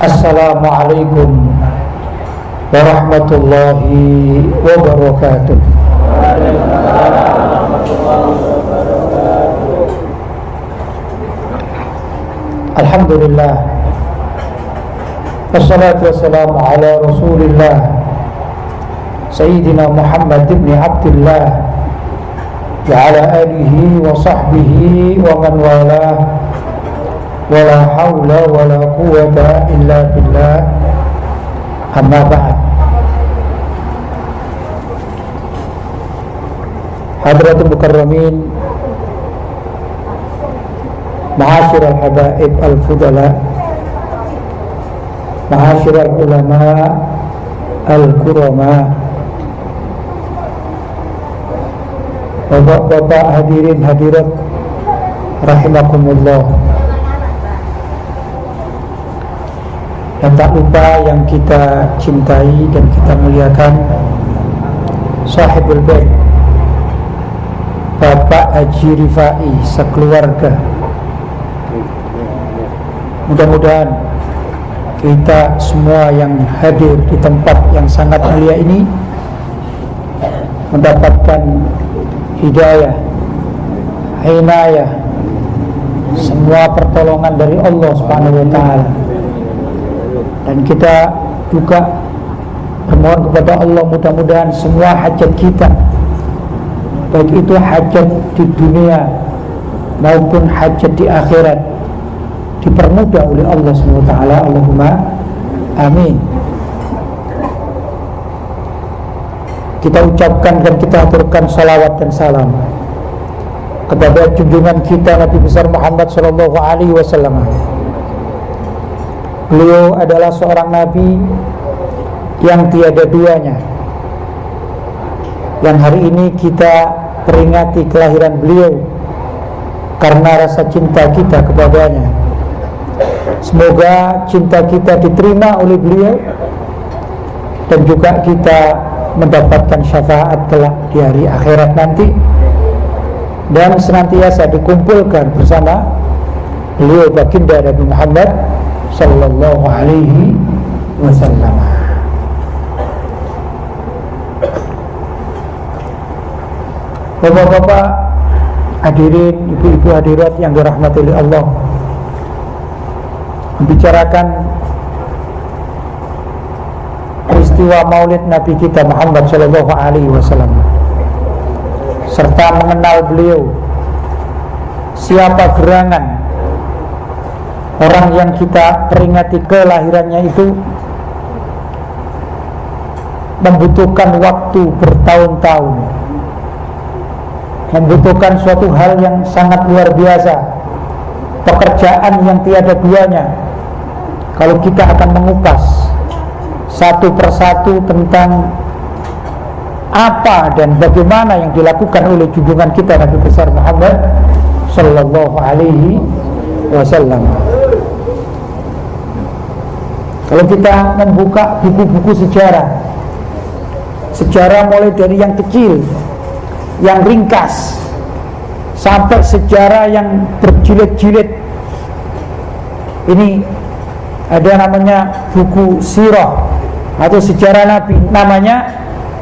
Assalamualaikum warahmatullahi wabarakatuh. Alhamdulillah, wassalatu wassalamu ala Rasulillah Sayyidina Muhammad ibn Abdullah wa ala alihi wa sahbihi wa man walah, wala hawla wala quwwata illa billah, amma ba'd. Hadratul mukarramin, ma'asyiral habaib al-fudala, ma'asyiral ulama al-kurama, bapak-bapak hadirin hadirat rahimakumullah. Dan tak lupa yang kita cintai dan kita muliakan, sahibul bait Bapak Haji Rifai sekeluarga. Mudah-mudahan kita semua yang hadir di tempat yang sangat mulia ini mendapatkan hidayah, hinayah, semua pertolongan dari Allah Subhanahu wa taala. Dan kita juga bermohon kepada Allah, mudah-mudahan semua hajat kita, baik itu hajat di dunia maupun hajat di akhirat, dipermudah oleh Allah Subhanahu wa taala. Allahumma amin. Kita ucapkan dan kita aturkan salawat dan salam kepada junjungan kita Nabi besar Muhammad sallallahu alaihi wasallam. Beliau adalah seorang nabi yang tiada duanya, yang hari ini kita peringati kelahiran beliau karena rasa cinta kita kepadanya. Semoga cinta kita diterima oleh beliau dan juga kita mendapatkan syafaat kelak di hari akhirat nanti, dan senantiasa dikumpulkan bersama beliau baginda Nabi Muhammad sallallahu alaihi wasallam. Bapak-bapak hadirin, ibu-ibu hadirat yang dirahmati oleh Allah, membicarakan peristiwa Maulid Nabi kita Muhammad sallallahu alaihi wasallam serta mengenal beliau, siapa gerangan orang yang kita peringati kelahirannya itu, membutuhkan waktu bertahun-tahun, membutuhkan suatu hal yang sangat luar biasa, pekerjaan yang tiada duanya. Kalau kita akan mengupas satu persatu tentang apa dan bagaimana yang dilakukan oleh junjungan kita Nabi besar Muhammad sallallahu alaihi wasallam. Kalau kita membuka buku-buku sejarah mulai dari yang kecil, yang ringkas, sampai sejarah yang berjilid-jilid, ini ada namanya buku sirah atau sejarah Nabi, namanya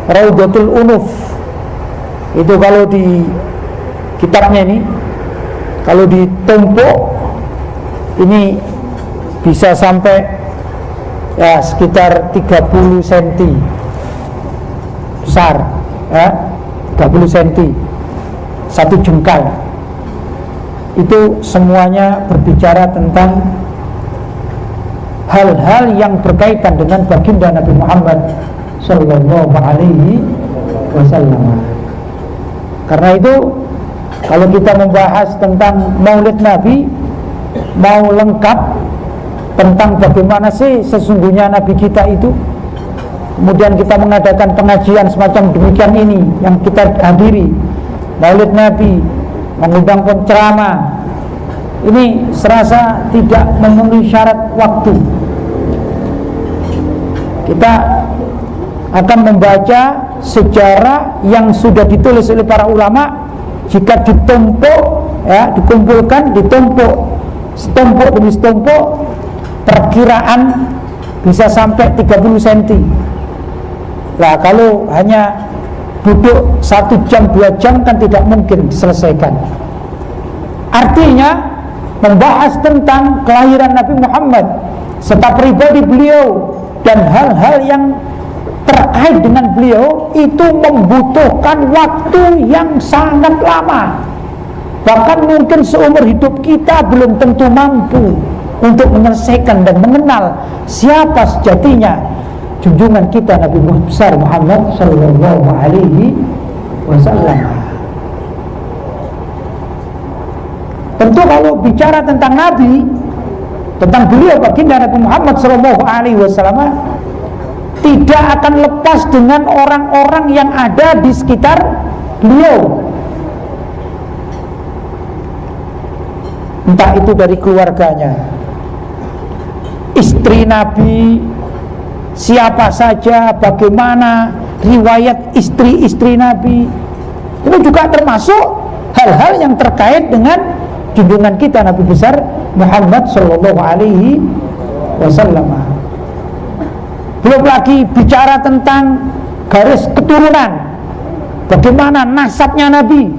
Raudatul Unuf. Itu kalau di kitabnya ini, kalau ditumpuk ini bisa sampai ya sekitar 30 cm besar, ya 30 cm, satu jengkal. Itu semuanya berbicara tentang hal-hal yang berkaitan dengan baginda Nabi Muhammad sallallahu alaihi wasallam. Karena itu kalau kita membahas tentang Maulid Nabi, mau lengkap tentang bagaimana sih sesungguhnya Nabi kita itu, kemudian kita mengadakan pengajian semacam demikian ini yang kita hadiri, Maulid Nabi, mengundang penceramah, ini serasa tidak memenuhi syarat waktu. Kita akan membaca sejarah yang sudah ditulis oleh para ulama. Jika ditumpuk, ya, dikumpulkan, ditumpuk, setumpuk demi setumpuk, perkiraan bisa sampai 30 cm. Lah kalau hanya duduk 1 jam 2 jam kan tidak mungkin diselesaikan. Artinya membahas tentang kelahiran Nabi Muhammad serta pribadi beliau dan hal-hal yang terkait dengan beliau itu membutuhkan waktu yang sangat lama. Bahkan mungkin seumur hidup kita belum tentu mampu untuk menyelesaikan dan mengenal siapa sejatinya junjungan kita Nabi besar Muhammad sallallahu alaihi wasallam. Tentu kalau bicara tentang Nabi, tentang beliau baginda Nabi Muhammad sallallahu alaihi wasallam, tidak akan lepas dengan orang-orang yang ada di sekitar beliau. Entah itu dari keluarganya, istri Nabi, siapa saja, bagaimana riwayat istri-istri Nabi. Itu juga termasuk hal-hal yang terkait dengan junjungan kita Nabi besar Muhammad sallallahu alaihi wasallam. Belum lagi bicara tentang garis keturunan, bagaimana nasabnya Nabi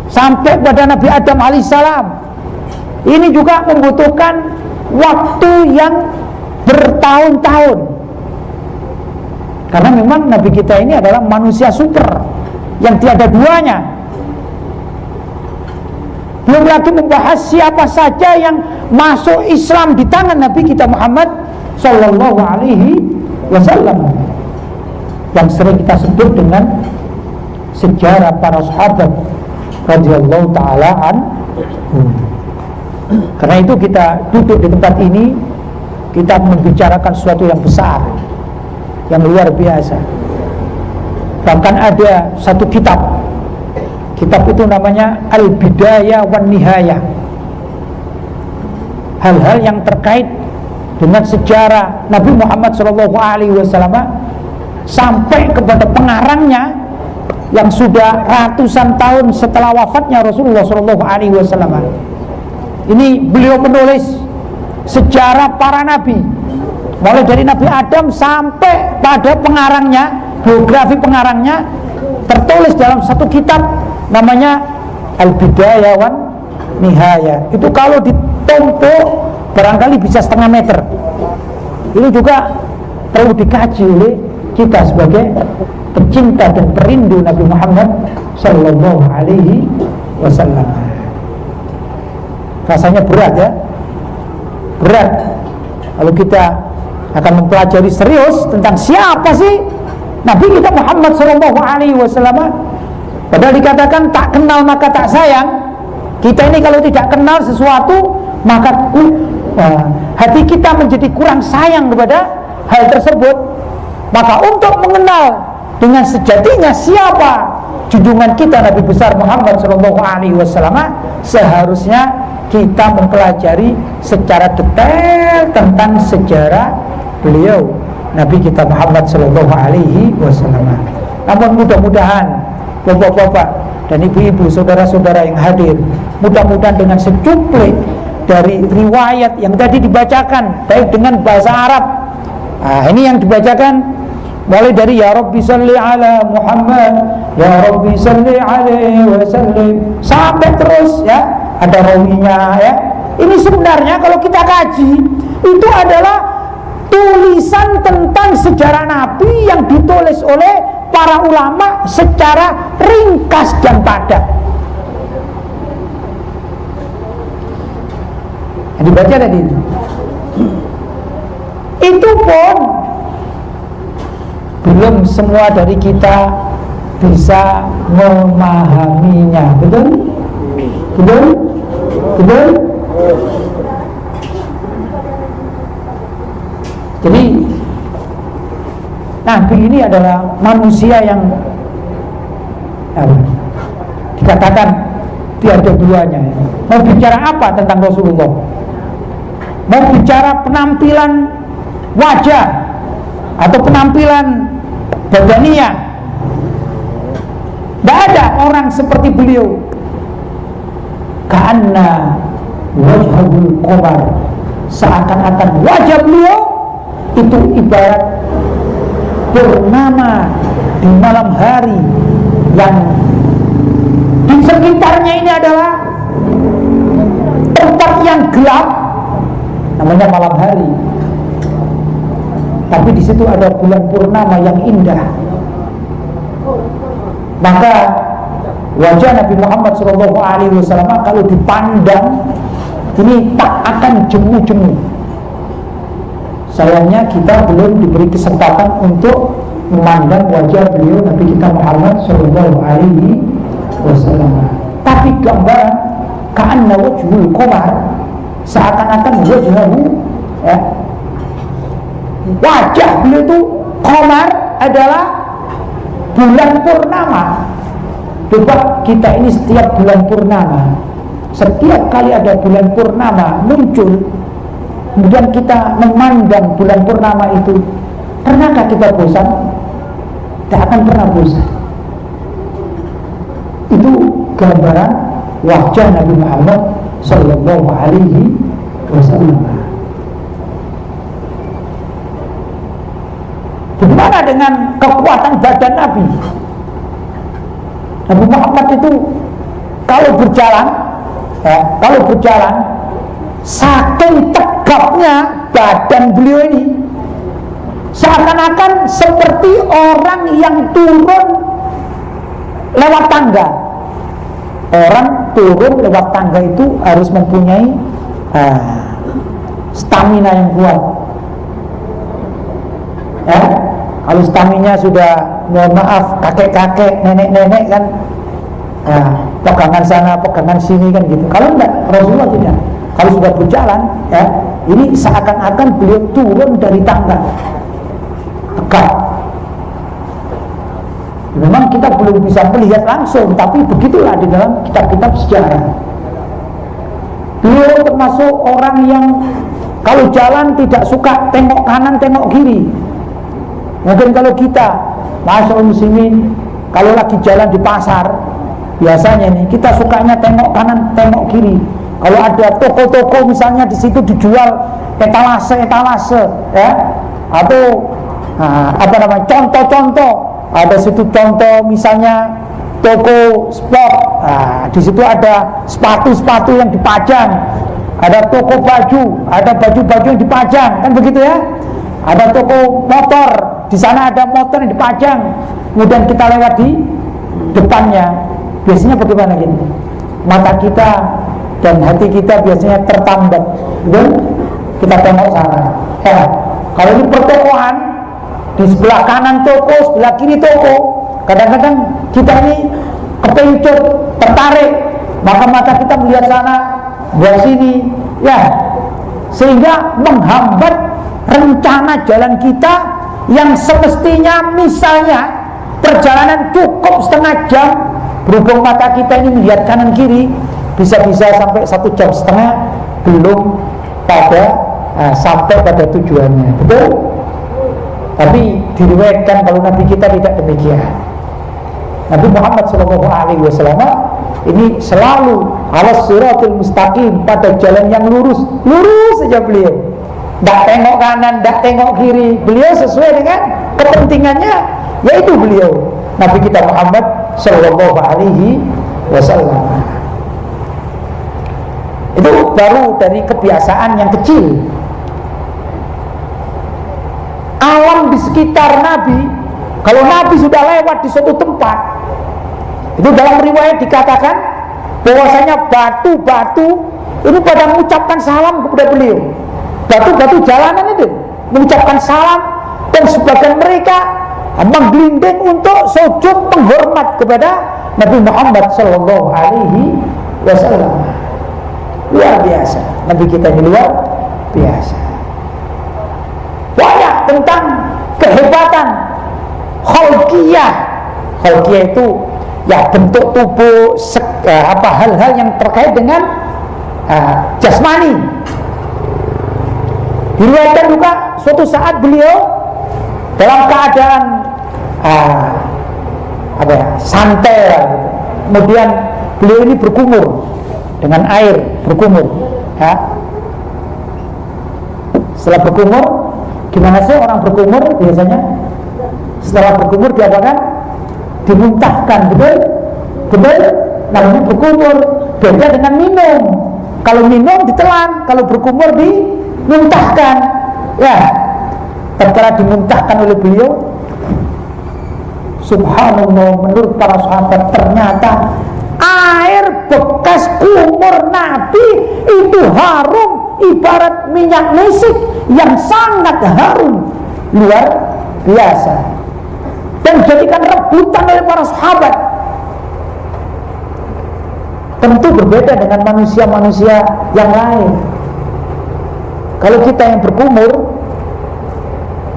sampai pada Nabi Adam alaihissalam. Ini juga membutuhkan waktu yang bertahun-tahun, karena memang Nabi kita ini adalah manusia super yang tiada duanya. Belum lagi membahas siapa saja yang masuk Islam di tangan Nabi kita Muhammad sallallahu alaihi wasallam, yang sering kita sebut dengan sejarah para sahabat radhiyallahu taala anhum. Karena itu kita duduk di tempat ini, kita membicarakan sesuatu yang besar, yang luar biasa. Bahkan ada satu kitab itu namanya Al-Bidayah wan Nihayah. Hal-hal yang terkait dengan sejarah Nabi Muhammad SAW sampai kepada pengarangnya yang sudah ratusan tahun setelah wafatnya Rasulullah SAW. Ini beliau menulis sejarah para nabi, mulai dari Nabi Adam sampai pada pengarangnya, biografi pengarangnya tertulis dalam satu kitab namanya Al-Bidayah wan Nihayah. Itu kalau ditumpuk barangkali bisa 0,5 meter. Ini juga perlu dikaji oleh kita sebagai pecinta dan perindu Nabi Muhammad sallallahu alaihi wasallam. Rasanya berat ya, berat kalau kita akan mempelajari serius tentang siapa sih Nabi kita Muhammad sallallahu alaihi wasallam. Padahal dikatakan tak kenal maka tak sayang. Kita ini kalau tidak kenal sesuatu maka hati kita menjadi kurang sayang kepada hal tersebut. Maka untuk mengenal dengan sejatinya siapa junjungan kita Nabi besar Muhammad sallallahu alaihi wasallam, seharusnya kita mempelajari secara detail tentang sejarah beliau Nabi kita Muhammad sallallahu alaihi wasallam. Namun mudah-mudahan bapak-bapak dan ibu-ibu, saudara-saudara yang hadir, mudah-mudahan dengan secuplik dari riwayat yang tadi dibacakan baik dengan bahasa Arab. Nah, ini yang dibacakan mulai dari ya Rabbi salli ala Muhammad, ya Rabbi salli alaihi wasallim, sampai terus ya ada rawinya ya. Ini sebenarnya kalau kita kaji itu adalah tulisan tentang sejarah Nabi yang ditulis oleh para ulama secara ringkas dan padat. Dibaca tadi itu pun belum semua dari kita bisa memahaminya. Betul? Betul? Betul? Jadi Nabi ini adalah manusia yang dikatakan tiada duanya. Mau bicara apa tentang Rasulullah? Mau bicara penampilan wajah atau penampilan badaniah, tidak ada orang seperti beliau. Ka'anna wajhul qamar seakan-akan wajah beliau itu ibarat purnama di malam hari yang di sekitarnya ini adalah tempat yang gelap, namanya malam hari. Tapi di situ ada bulan purnama yang indah. Maka wajah Nabi Muhammad SAW kalau dipandang ini tak akan jemu-jemu. Sayangnya kita belum diberi kesempatan untuk memandang wajah beliau Nabi kita Muhammad SAW. Tapi gambaran ka'anna wajhul qamar, seakan-akan wajhahu, ya, wajah beliau itu qamar adalah bulan purnama. Coba kita ini setiap bulan purnama, setiap kali ada bulan purnama muncul, kemudian kita memandang bulan purnama itu, pernahkah kita bosan? Tidak akan pernah bosan. Itu gambaran wajah Nabi Muhammad Sallallahu Alaihi Wasallam. Bagaimana dengan kekuatan badan Nabi? Nabi Muhammad itu kalau berjalan, saking tegapnya badan beliau ini, seakan-akan seperti orang yang turun lewat tangga. Orang turun lewat tangga itu harus mempunyai stamina yang kuat. Ya, kalau stamina sudah, mohon maaf, kakek-kakek, nenek-nenek kan, pegangan sana, pegangan sini kan gitu. Kalau enggak, Rasulullah tidak. Kalau sudah berjalan, ya, ini seakan-akan beliau turun dari tangga, tegak. Memang kita belum bisa melihat langsung, tapi begitulah di dalam kitab-kitab sejarah. Beliau termasuk orang yang kalau jalan tidak suka tengok kanan, tengok kiri. Mungkin kalau kita, masyaallah muslimin, kalau lagi jalan di pasar, biasanya nih kita sukanya tengok kanan, tengok kiri. Kalau ada toko-toko misalnya di situ dijual etalase, ya, atau contoh-contoh, ada situ contoh misalnya toko sport, di situ ada sepatu-sepatu yang dipajang, ada toko baju, ada baju-baju yang dipajang, kan begitu ya. Ada toko motor, di sana ada motor yang dipajang, kemudian kita lewat di depannya, biasanya bagaimana gini? Mata kita dan hati kita biasanya tertambat, betul? Kita tengok sana. Kalau ini pertokoan, di sebelah kanan toko, sebelah kiri toko, kadang-kadang kita ini kepencut, tertarik, maka mata kita melihat sana, melihat sini, ya, sehingga menghambat rencana jalan kita yang semestinya misalnya perjalanan cukup setengah jam, berhubung mata kita ini melihat kanan kiri, bisa-bisa sampai 1,5 jam belum sampai pada tujuannya, betul? Tapi diriwayatkan kalau Nabi kita tidak demikian. Nabi Muhammad SAW ini selalu alas siratul mustaqim, pada jalan yang lurus saja beliau. Tidak tengok kanan, tidak tengok kiri. Beliau sesuai dengan kepentingannya, yaitu beliau Nabi kita Muhammad SAW. Itu baru dari kebiasaan yang kecil. Alam di sekitar Nabi, kalau Nabi sudah lewat di suatu tempat, itu dalam riwayat dikatakan bahwasanya batu-batu ini pada mengucapkan salam kepada beliau. Batu-batu jalanan itu mengucapkan salam, dan sebagian mereka menggelinding untuk sujud penghormat kepada Nabi Muhammad SAW. Luar biasa, Nabi kita ini luar biasa. Banyak tentang kehebatan khalqiyah. Khalqiyah itu ya bentuk tubuh, hal-hal yang terkait dengan jasmani. Diriwayatkan juga suatu saat beliau dalam keadaan santai, gitu. Kemudian beliau ini berkumur dengan air, berkumur, ya. Setelah berkumur, gimana sih orang berkumur biasanya? Setelah berkumur diapakan? Dimuntahkan, betul? Betul? Namanya berkumur. Beda dengan minum. Kalau minum ditelan, kalau berkumur dimuntahkan. Ya, tatkala dimuntahkan oleh beliau, subhanallah, menurut para sahabat ternyata air bekas kumur Nabi itu harum ibarat minyak misik yang sangat harum, luar biasa, dan jadikan rebutan oleh para sahabat. Tentu berbeda dengan manusia-manusia yang lain. Kalau kita yang berkumur,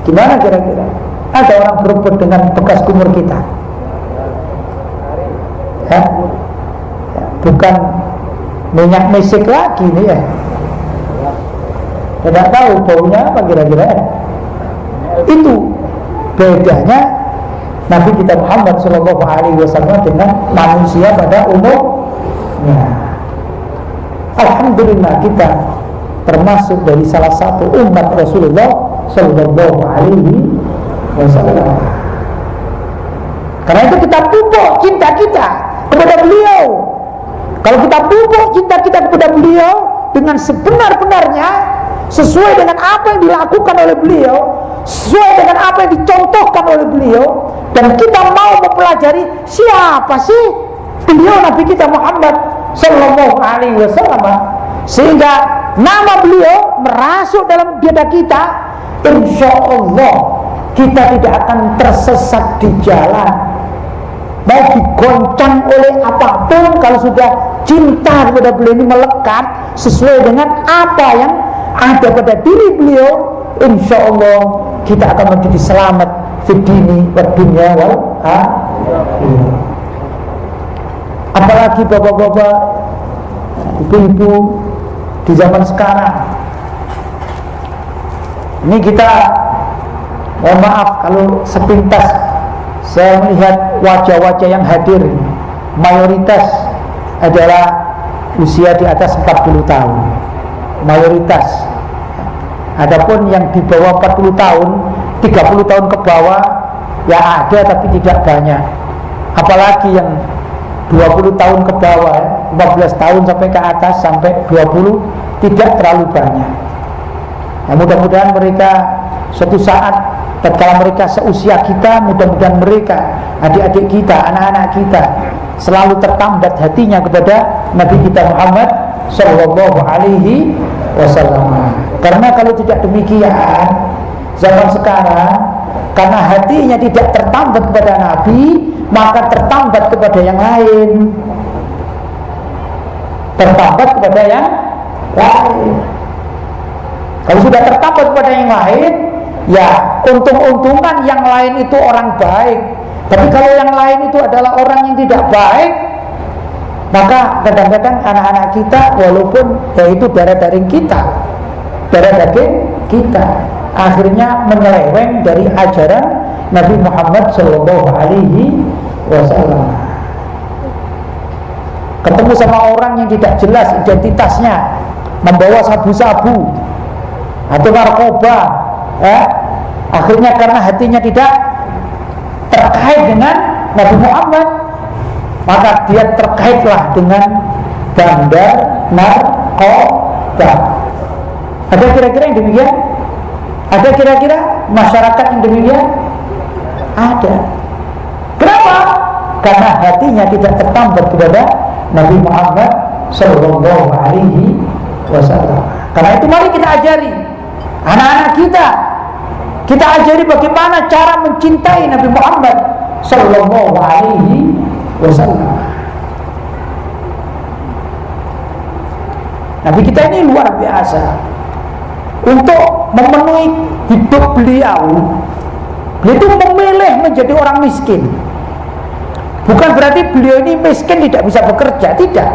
gimana kira-kira? Ada orang berebut dengan bekas kumur kita? Ya? Bukan minyak misik lagi nih ya. Tidak tahu baunya apa kira-kira ya? Itu bedanya Nabi kita Muhammad SAW dengan manusia pada umumnya. Alhamdulillah kita termasuk dari salah satu umat Rasulullah Sallallahu Alaihi Wasallam. Karena itu kita pupuk cinta kita kepada beliau. Kalau kita pupuk cinta kita kepada beliau dengan sebenar-benarnya, sesuai dengan apa yang dilakukan oleh beliau, sesuai dengan apa yang dicontohkan oleh beliau, dan kita mau mempelajari siapa sih beliau Nabi kita Muhammad Sallallahu Alaihi Wasallam, sehingga nama beliau merasuk dalam dada kita, insya Allah kita tidak akan tersesat di jalan. Mau digoncang oleh apapun, kalau sudah cinta kepada beliau ini melekat sesuai dengan apa yang ada pada diri beliau, insya Allah kita akan menjadi selamat di dini wa dunya wal akhirah. Apalagi bapak-bapak, ibu-ibu di zaman sekarang ini, kita mohon maaf kalau sepintas saya melihat wajah-wajah yang hadir mayoritas adalah usia di atas 40 tahun, mayoritas. Adapun yang di bawah 40 tahun, 30 tahun ke bawah ya ada, tapi tidak banyak. Apalagi yang 20 tahun ke bawah, 15 tahun sampai ke atas sampai 20 tidak terlalu banyak. Nah, mudah-mudahan mereka suatu saat tatkala mereka seusia kita, mudah-mudahan mereka, adik-adik kita, anak-anak kita selalu tertambat hatinya kepada Nabi kita Muhammad Sallallahu Alaihi Wasallam. Karena kalau tidak demikian, zaman sekarang karena hatinya tidak tertambat kepada Nabi, maka tertambat kepada yang lain, tertambat kepada yang lain. Kalau sudah tertambat kepada yang lain, ya untung-untungan yang lain itu orang baik. Tapi kalau yang lain itu adalah orang yang tidak baik, maka kadang-kadang anak-anak kita, walaupun yaitu darah daging kita, darah daging kita, akhirnya menyeleweng dari ajaran Nabi Muhammad Sallallahu Alaihi Wasallam. Ketemu sama orang yang tidak jelas identitasnya, membawa sabu-sabu atau narkoba, akhirnya karena hatinya tidak terkait dengan Nabi Muhammad, maka dia terkaitlah dengan bandar narkoba. Ada kira-kira yang demikian? Ada kira-kira masyarakat yang demikian? Ada. Kenapa? Karena hatinya tidak tertambat kepada Nabi Muhammad Sallallahu Alaihi Wasallam. Karena itu mari kita ajari anak-anak kita ajari bagaimana cara mencintai Nabi Muhammad Sallallahu Alaihi Wasallam. Nabi kita ini luar biasa. Untuk memenuhi hidup beliau itu memilih menjadi orang miskin. Bukan berarti beliau ini miskin tidak bisa bekerja, tidak.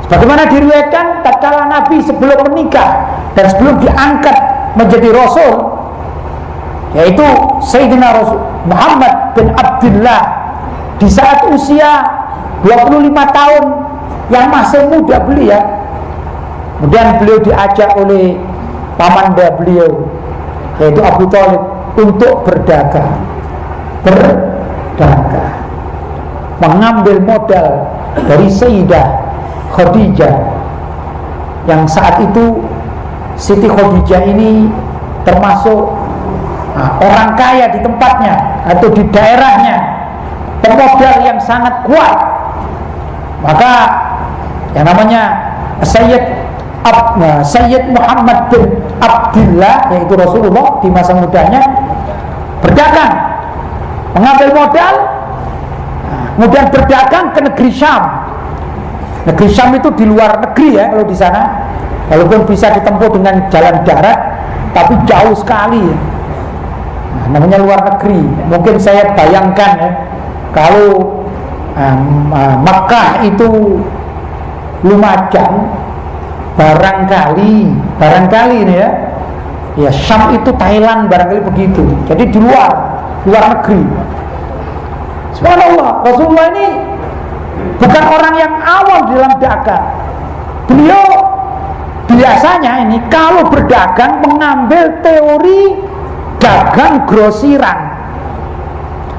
Bagaimana diriwayatkan tatkala Nabi sebelum menikah dan sebelum diangkat menjadi Rasul, yaitu Sayyidina Rasul Muhammad bin Abdullah, di saat usia 25 tahun yang masih muda beliau, Kemudian beliau diajak oleh pamanda beliau, yaitu Abu Thalib, untuk berdagang, mengambil modal dari Sayyidah Khadijah, yang saat itu Siti Khadijah ini termasuk orang kaya di tempatnya atau di daerahnya, pemodal yang sangat kuat. Maka yang namanya Sayyid Muhammad bin Abdullah, yaitu Rasulullah di masa mudanya, berdagang, mengambil modal, kemudian berdagang ke negeri Syam. Negeri Syam itu di luar negeri ya, kalau di sana, walaupun bisa ditempuh dengan jalan darat, tapi jauh sekali. Namanya luar negeri. Mungkin saya bayangkan ya, kalau Makkah itu Lumajang, barangkali ini ya Syam itu Thailand, barangkali begitu. Jadi di luar negeri. Subhanallah, Rasulullah ini bukan orang yang awam di dalam dagang. Beliau biasanya ini kalau berdagang mengambil teori dagang grosiran,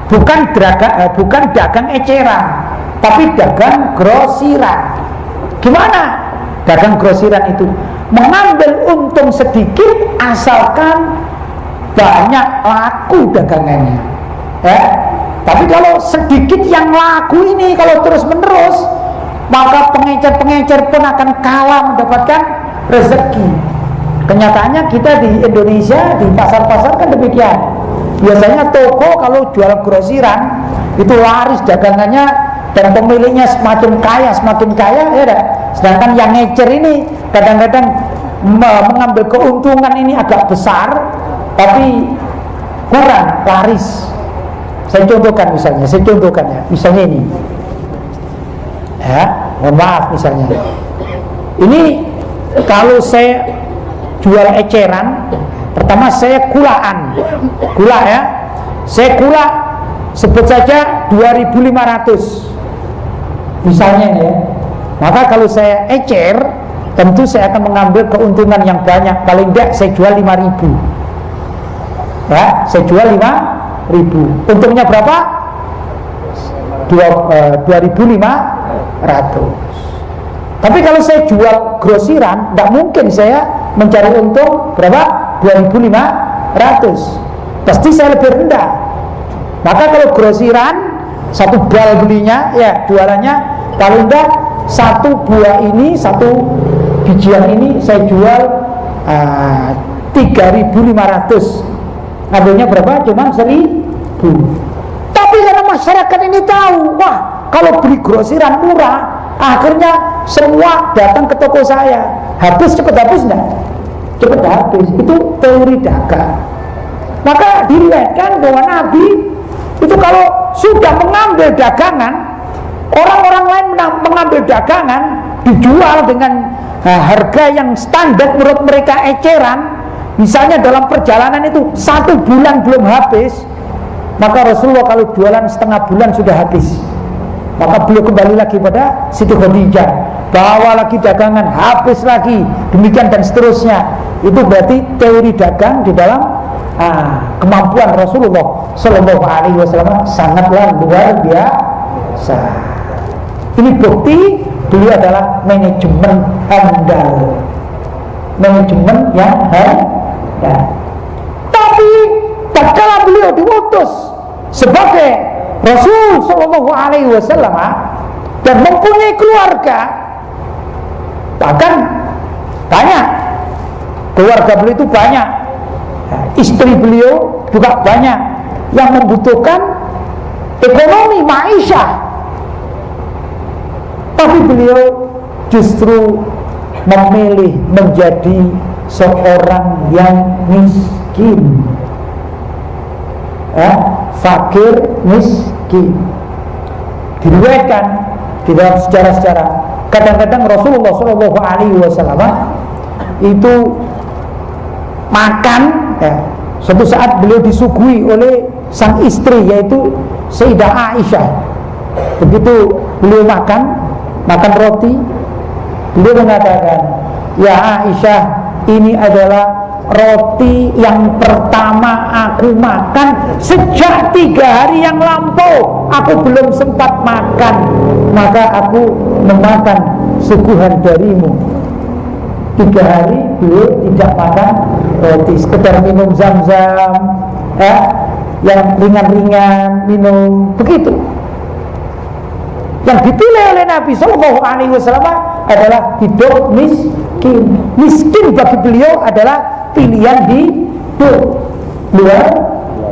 bukan dagang eceran, tapi dagang grosiran. Gimana dagang grosiran itu? Mengambil untung sedikit asalkan banyak laku dagangannya ya. Tapi kalau sedikit yang laku ini, kalau terus menerus, maka pengecer-pengecer pun akan kalah mendapatkan rezeki. Kenyataannya kita di Indonesia, di pasar-pasar kan demikian. Biasanya toko kalau jual grosiran itu laris dagangannya dan pemiliknya semakin kaya ya dah. Sedangkan yang ngecer ini kadang-kadang mengambil keuntungan ini agak besar tapi kurang laris. Saya contohkan misalnya ini ya, mohon maaf, misalnya ini kalau saya jual eceran, pertama saya gula ya, saya gula sebut saja 2.500 misalnya ya. Maka kalau saya ecer, tentu saya akan mengambil keuntungan yang banyak. Paling tidak saya jual 5.000 ya, saya jual 5.000. Untungnya berapa? 2.500. Tapi kalau saya jual grosiran, tidak mungkin saya mencari untung berapa? 2.500. Pasti saya lebih rendah. Maka kalau grosiran, satu bal belinya ya, jualannya paling tidak satu buah ini, satu bijian ini saya jual 3.500. Ngambilnya berapa? Cuma 1.000. Tapi karena masyarakat ini tahu, wah kalau beli grosiran murah, akhirnya semua datang ke toko saya. Cepat habis enggak? Cepat habis. Itu teori dagang. Maka diriwayatkan bahwa Nabi itu kalau sudah mengambil dagangan, orang-orang lain mengambil dagangan, dijual dengan harga yang standar menurut mereka eceran. Misalnya dalam perjalanan itu 1 bulan belum habis, maka Rasulullah kalau jualan setengah bulan sudah habis. Maka beliau kembali lagi pada Siti Khadijah, bawa lagi dagangan, habis lagi, demikian dan seterusnya. Itu berarti teori dagang di dalam kemampuan Rasulullah Shallallahu Alaihi Wasallam sangatlah luar biasa. Ini bukti beliau adalah manajemen handal, manajemen yang handal. Tapi tatkala beliau diutus sebagai Rasul Shallallahu Alaihi Wasallam dan mempunyai keluarga, bahkan banyak keluarga beliau itu banyak, istri beliau juga banyak yang membutuhkan ekonomi maisha, tapi beliau justru memilih menjadi seorang yang miskin, fakir miskin. Diriwayatkan di dalam sejarah-sejarah, kadang-kadang Rasulullah Shallallahu Alaihi Wasallam itu makan ya, suatu saat beliau disuguhi oleh sang istri, yaitu Sayyidah Aisyah. Begitu beliau makan roti, beliau mengatakan, ya Aisyah, ini adalah roti yang pertama aku makan sejak 3 hari yang lampau. Aku belum sempat makan, maka aku memakan suguhan darimu. 3 hari beliau tidak makan roti, sekedar minum zam-zam, yang ringan-ringan, minum begitu. Yang dipilih oleh Nabi SAW adalah hidup miskin. Miskin bagi beliau adalah pilihan hidup luar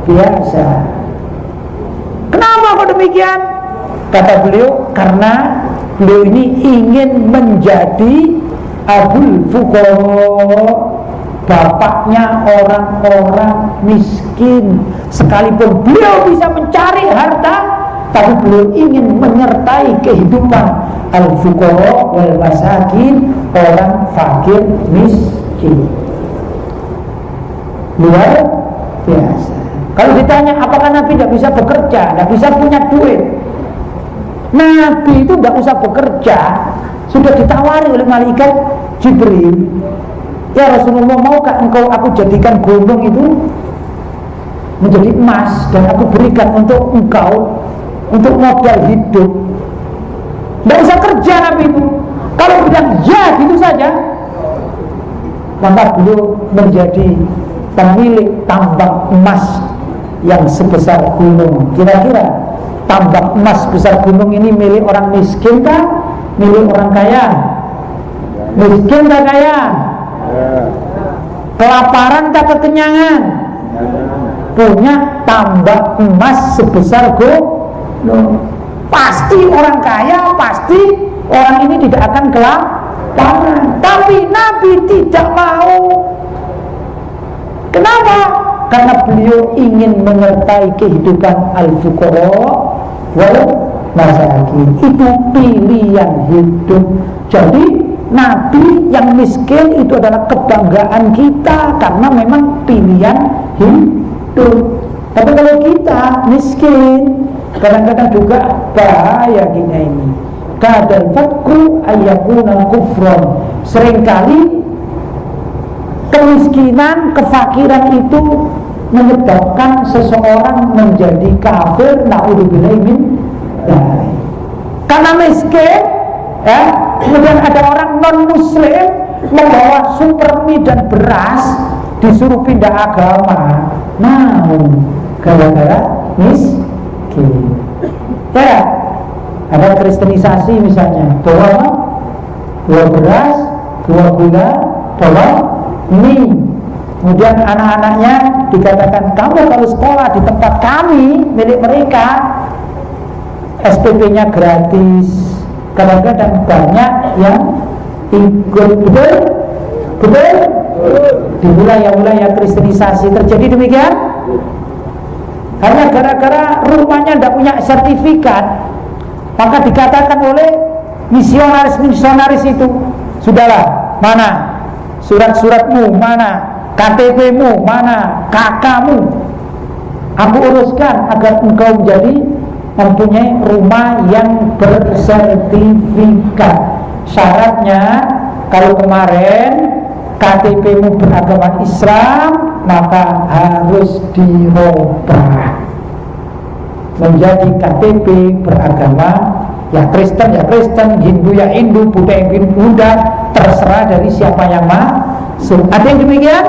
biasa. Kenapa kok demikian? Kata beliau, karena beliau ini ingin menjadi abul fuqara, bapaknya orang-orang miskin. Sekalipun beliau bisa mencari harta, tapi beliau ingin menyertai kehidupan al-fuqara wal masakin, orang fakir miskin. Luar biasa. Kalau ditanya apakah Nabi tidak bisa bekerja, tidak bisa punya duit, Nabi itu tidak usah bekerja. Sudah ditawari oleh malaikat Jibril, ya Rasulullah, maukah engkau aku jadikan gunung itu menjadi emas dan aku berikan untuk engkau untuk modal hidup. Tidak usah kerja Nabi itu. Kalau bilang ya gitu saja, maka beliau menjadi pemilik tambang emas yang sebesar gunung. Kira-kira tambang emas besar gunung ini milik orang miskin kah? Milik orang kaya? Miskin kah kaya? Kelaparan tak kekenyangan? Punya tambang emas sebesar gunung. Pasti orang kaya, pasti orang ini tidak akan kelaparan. Tapi Nabi tidak mau. Kenapa? Karena beliau ingin menyertai kehidupan al-fuqara wal masakin. Itu pilihan hidup. Jadi Nabi yang miskin itu adalah kebanggaan kita, karena memang pilihan hidup. Tapi kalau kita miskin, kadang-kadang juga bahaya kita ini. Kadal fakru ayyakuna kufron. Seringkali kemiskinan, kefakiran itu menyebabkan seseorang menjadi kafir. Na'udzubillah min dzalik. Karena miskin, kemudian ada orang non muslim membawa supermi dan beras, disuruh pindah agama. Gara-gara miskin. Ya, ada kristenisasi misalnya, bawa beras, bawa gula, bawa mie. Kemudian anak-anaknya dikatakan, kamu kalau sekolah di tempat kami, milik mereka, SPP-nya gratis. Kadang-kadang banyak yang ikut. Betul? Di wilayah-wilayah kristenisasi terjadi demikian. Hanya gara-gara rumahnya tidak punya sertifikat, maka dikatakan oleh misionaris itu, sudahlah, mana surat-suratmu, mana KTP-mu, mana kakakmu, aku uruskan agar engkau menjadi mempunyai rumah yang bersertifikat. Syaratnya, kalau kemarin KTP-mu beragama Islam, maka harus dirubah menjadi KTP beragama ya Kristen, Hindu ya Hindu, Buddha ya Buddha, terserah dari siapa yang masuk. Ada yang demikian?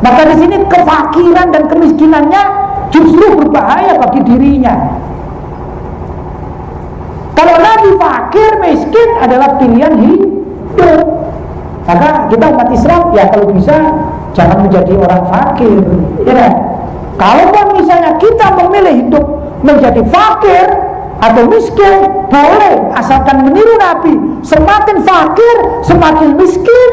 Maka di sini kefakiran dan kemiskinannya justru berbahaya bagi dirinya. Kalau Nabi fakir, miskin adalah pilihan hidup. Maka kita umat Islam ya kalau bisa jangan menjadi orang fakir, ya kan? Kalaupun misalnya kita memilih hidup menjadi fakir atau miskin, boleh, asalkan meniru Nabi. Semakin fakir, semakin miskin,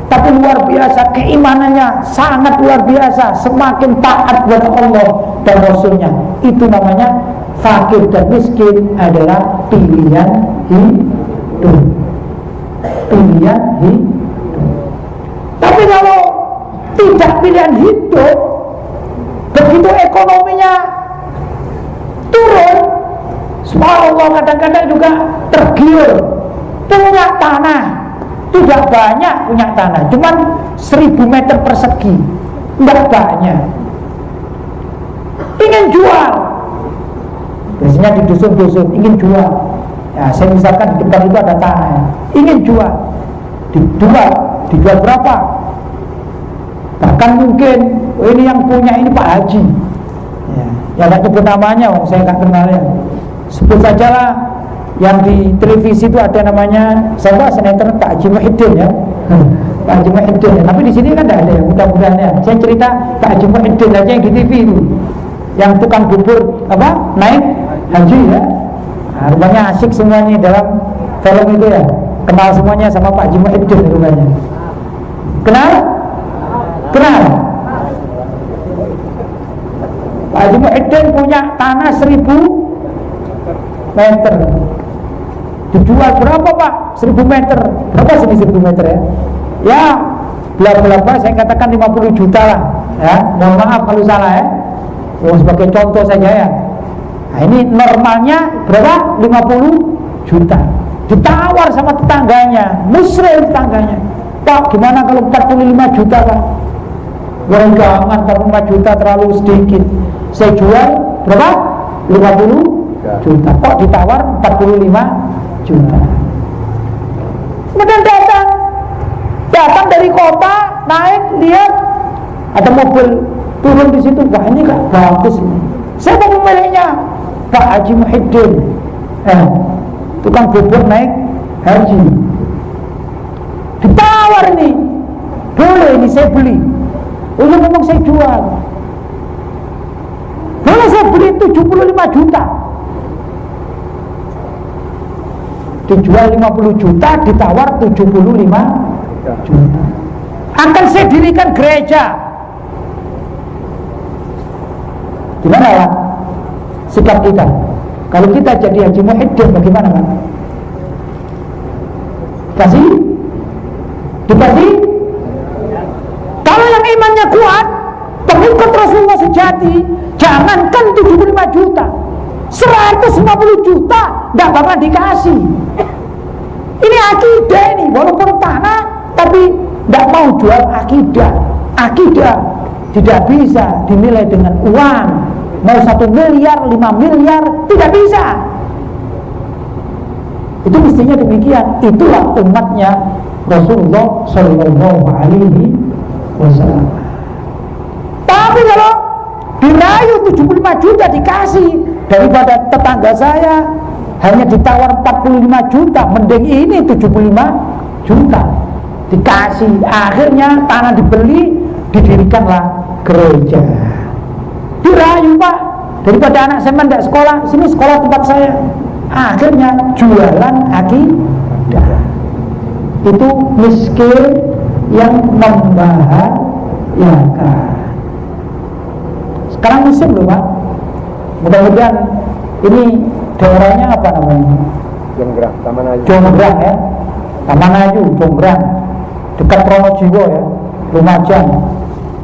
tapi luar biasa keimanannya, sangat luar biasa, semakin taat kepada Allah dan Rasulnya. Itu namanya fakir dan miskin adalah pilihan hidup. Pilihan hidup. Tapi kalau tidak pilihan hidup, begitu ekonominya turun, subhanallah, kadang-kadang juga tergiur, punya tanah, tidak banyak punya tanah, cuman 1000 meter persegi, tidak banyak. Ingin jual, biasanya di dusun-dusun ingin jual. Ya, saya misalkan di depan itu ada tanah, ingin jual, dijual berapa? Bahkan mungkin ini yang punya ini Pak Haji. Ya nggak sebut namanya, saya nggak kenal ya. Sebut sajalah yang di televisi itu ada namanya, saya tahu sinetron Pak Haji Muhyiddin ya. Pak Haji Muhyiddin ya. Tapi di sini kan tidak ada ya, mudah-mudahan ya. Saya cerita Pak Haji Muhyiddin aja yang di TV itu, yang tukang bubur apa naik haji ya. Nah, rupanya asik semuanya dalam film itu ya. Kenal semuanya sama Pak Haji Muhyiddin rupanya. Kenal? Kenal? Pak Haji Muhyiddin punya tanah 1000 meter. Dijual berapa Pak? 1000 meter. Berapa sini 1000 meter ya? Ya, berapa saya katakan 50 juta lah ya. Mohon maaf kalau salah ya. Sebagai contoh saja ya. Nah, ini normalnya berapa? 50 juta. Ditawar sama tetangganya, musril tetangganya. Pak, gimana kalau 45 juta Pak? Wah, jangan, 45 juta terlalu sedikit. Saya jual berapa? 50 juta. Kok ditawar 45 juta? Kemudian datang dari kota, naik, lihat ada mobil turun di situ. Wah, ini gak bagus ini. Siapa pemiliknya? Pak Haji Muhyiddin. Tukang bubur naik haji. Ditawar nih, boleh ini saya beli. Udah ngomong saya jual. Boleh saya beli 75 juta. Dijual 50 juta, ditawar 75 juta. Akan saya dirikan gereja. Gimana Pak sikap kita? Kalau kita jadi Haji Muhyiddin bagaimana Pak? Dikasih? Kalau yang imannya kuat, pengikut Rasulullah sejati, jangankan 75 juta, 150 juta tidak bakal dikasih. Ini akidah ini, walaupun tanah tapi tidak mau jual akidah. Akidah tidak bisa dinilai dengan uang. Mau 1 miliar, 5 miliar, tidak bisa. Itu mestinya demikian. Itulah umatnya Rasulullah Shallallahu Alaihi Wasallam. Tapi kalau dirayu 75 juta dikasih, daripada tetangga saya hanya ditawar 45 juta, mending ini 75 juta dikasih. Akhirnya tanah dibeli, didirikanlah gereja. Dirayu Pak, daripada anak saya tidak sekolah, sini sekolah tempat saya. Akhirnya jualan akidah. Itu miskin yang membahayakan. Sekarang musim loh Pak. Mudah-mudahan ini daerahnya apa namanya? Jonggrang, Taman Ayu. Jonggrang ya, Taman Ayu, Jonggrang, dekat Pronojiwo ya, Lumajang.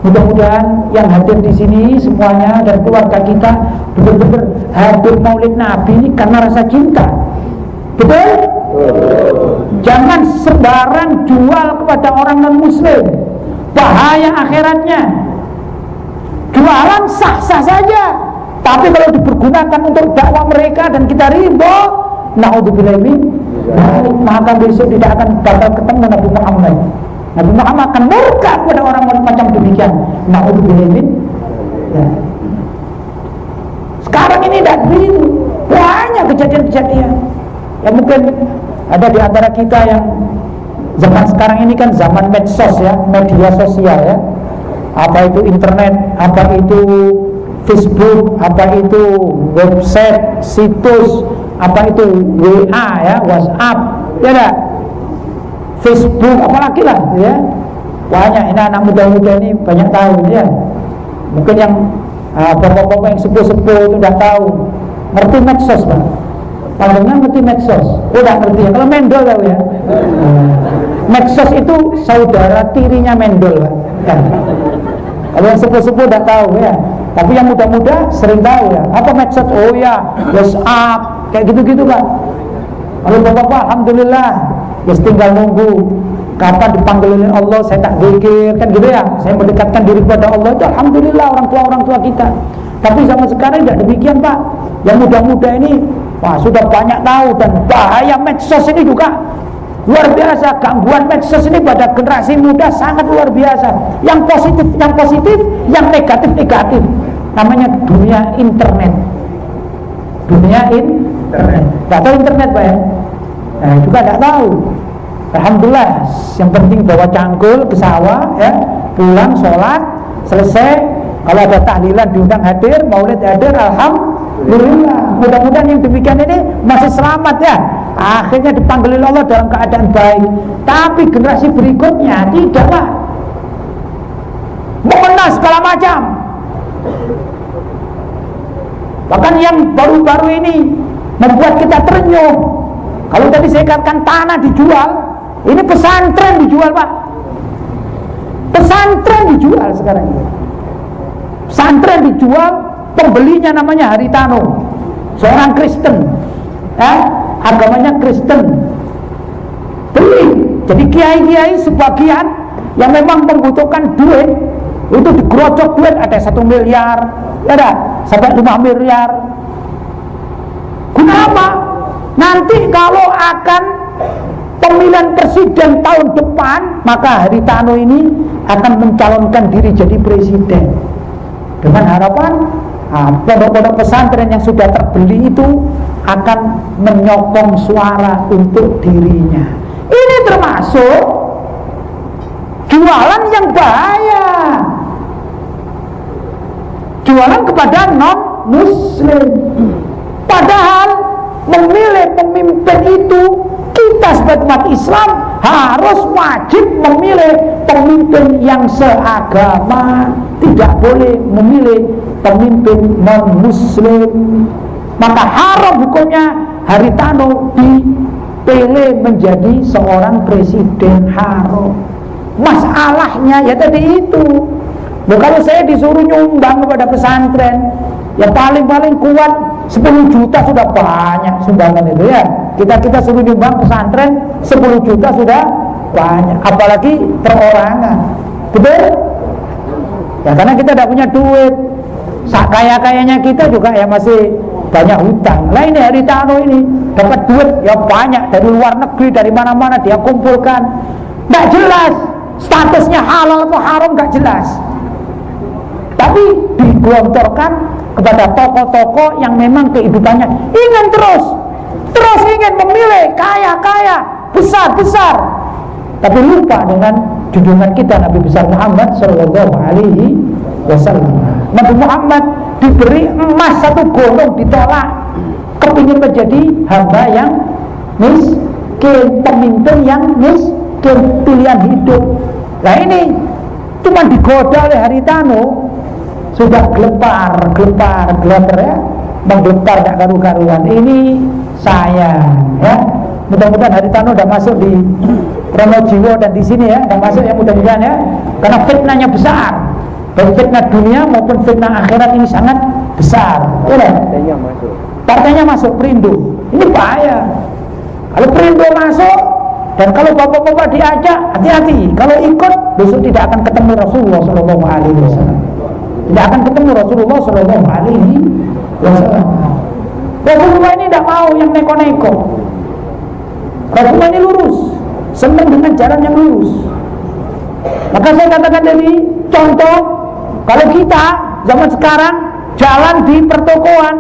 Mudah-mudahan yang hadir di sini semuanya dan keluarga kita benar-benar hadir Maulid Nabi ini karena rasa cinta. Betul? Jangan sembarang jual kepada orang non-muslim, bahaya akhiratnya. Jualan sah-sah saja, tapi kalau dipergunakan untuk dakwah mereka dan kita ridho, naudzubillah min, maka besok tidak akan bakal ketemu Nabi Muhammad. Nabi Muhammad akan murka kepada orang-orang macam demikian. Naudzubillah min. Ya. Sekarang ini tidak begitu, banyak kejadian-kejadian. Ya mungkin ada di antara kita yang zaman sekarang ini kan zaman medsos ya, media sosial ya. Apa itu internet, apa itu Facebook, apa itu website, situs, apa itu WA ya, WhatsApp, ya enggak? Facebook, apalagi lah ya. Banyak ini anak muda-muda ini banyak tahu ya. Mungkin yang bapak-bapak yang sepuh-sepuh itu udah tahu, ngerti medsos Pak. Pandangan ngerti medsos, udah ngerti ya. Kalau mendol tahu ya. Medsos itu saudara tirinya mendol Pak. Ya. Kalau yang sepuh-sepuh udah tahu ya. Tapi yang muda-muda sering tahu ya. Apa medsos? Oh ya, WhatsApp, kayak gitu-gitu Pak. Kalau bapak-bapak, alhamdulillah, ya tinggal nunggu kapan dipanggil oleh Allah saya tak zikir, kan gitu ya. Saya mendekatkan diri kepada Allah, itu alhamdulillah orang tua kita. Tapi zaman sekarang tidak demikian, Pak. Yang muda-muda ini wah, sudah banyak tahu, dan bahaya medsos ini juga luar biasa. Gangguan medsos ini pada generasi muda sangat luar biasa. Yang positif, yang negatif. Namanya dunia internet. Dunia internet. Tidak tahu internet, Pak ya? Nah, juga tidak tahu. Alhamdulillah, yang penting bawa cangkul ke sawah, ya, pulang sholat, selesai. Kalau ada tahlilan diundang hadir, maulid hadir, alhamdulillah. Mudah-mudahan yang demikian ini masih selamat ya. Akhirnya dipanggil oleh Allah dalam keadaan baik. Tapi generasi berikutnya tidaklah, mengenal segala macam. Bahkan yang baru-baru ini membuat kita terenyuh. Kalau tadi saya katakan tanah dijual, ini pesantren dijual, Pak. Pesantren dijual sekarang ini. Pesantren dijual, pembelinya namanya Haritano, seorang Kristen, ya, agamanya Kristen. Beli. Jadi kiai-kiai sebagian yang memang membutuhkan duit itu digerocok duit, ada 1 miliar, ada sampai 5 miliar. Guna apa? Nanti kalau akan pemilihan presiden tahun depan, maka Haritano ini akan mencalonkan diri jadi presiden, dengan harapan pondok-pondok pesantren yang sudah terbeli itu akan menyokong suara untuk dirinya. Ini termasuk jualan yang bahaya, jualan kepada non-muslim. Padahal memilih pemimpin itu, kita sebagai umat Islam harus wajib memilih pemimpin yang seagama, tidak boleh memilih pemimpin non-muslim. Maka haram hukumnya Haritano dipilih menjadi seorang presiden, haram. Masalahnya ya tadi itu. Loh, kalau saya disuruh nyumbang kepada pesantren, ya paling-paling kuat 10 juta sudah banyak sumbangan itu ya. Kita suruh nyumbang pesantren 10 juta sudah banyak, apalagi perorangan. Betul? Ya karena kita tidak punya duit. Kaya-kayanya kita juga ya masih banyak hutang. Lah ini Haritano ini dapat duit ya banyak dari luar negeri, dari mana-mana dia kumpulkan. Tidak jelas statusnya halal atau haram, tidak jelas. Tapi digelontorkan kepada tokoh-tokoh yang memang kehidupannya ingin terus ingin memilih kaya-kaya, besar-besar, tapi lupa dengan junjungan kita Nabi besar Muhammad Sallallahu Alaihi Wasallam. Nabi Muhammad diberi emas 1 golong ditolak, kepingin menjadi hamba yang miskin, pemimpin yang miskin, pilihan hidup. Nah ini cuma digoda oleh Haritano, sudah gelepar ya, menggelepar tak karu-karuan. Ini sayang ya. Mudah-mudahan Haritano sudah masuk di Pronojiwo dan di sini ya, sudah masuk ya mudah-mudahan ya. Karena fitnahnya besar, baik fitnah dunia maupun fitnah akhirat ini sangat besar. Ya, partainya masuk Perindo, ini bahaya. Kalau Perindo masuk, dan kalau bapak-bapak diajak, hati-hati. Kalau ikut, besok tidak akan ketemu Rasulullah Sallallahu Alaihi Wasallam. Tidak akan ketemu Rasulullah Sallallahu Alaihi Wasallam. Rasulullah ini tidak mau yang neko-neko. Rasulullah ini lurus, senang dengan jalan yang lurus. Maka saya katakan tadi, contoh, kalau kita zaman sekarang jalan di pertokoan,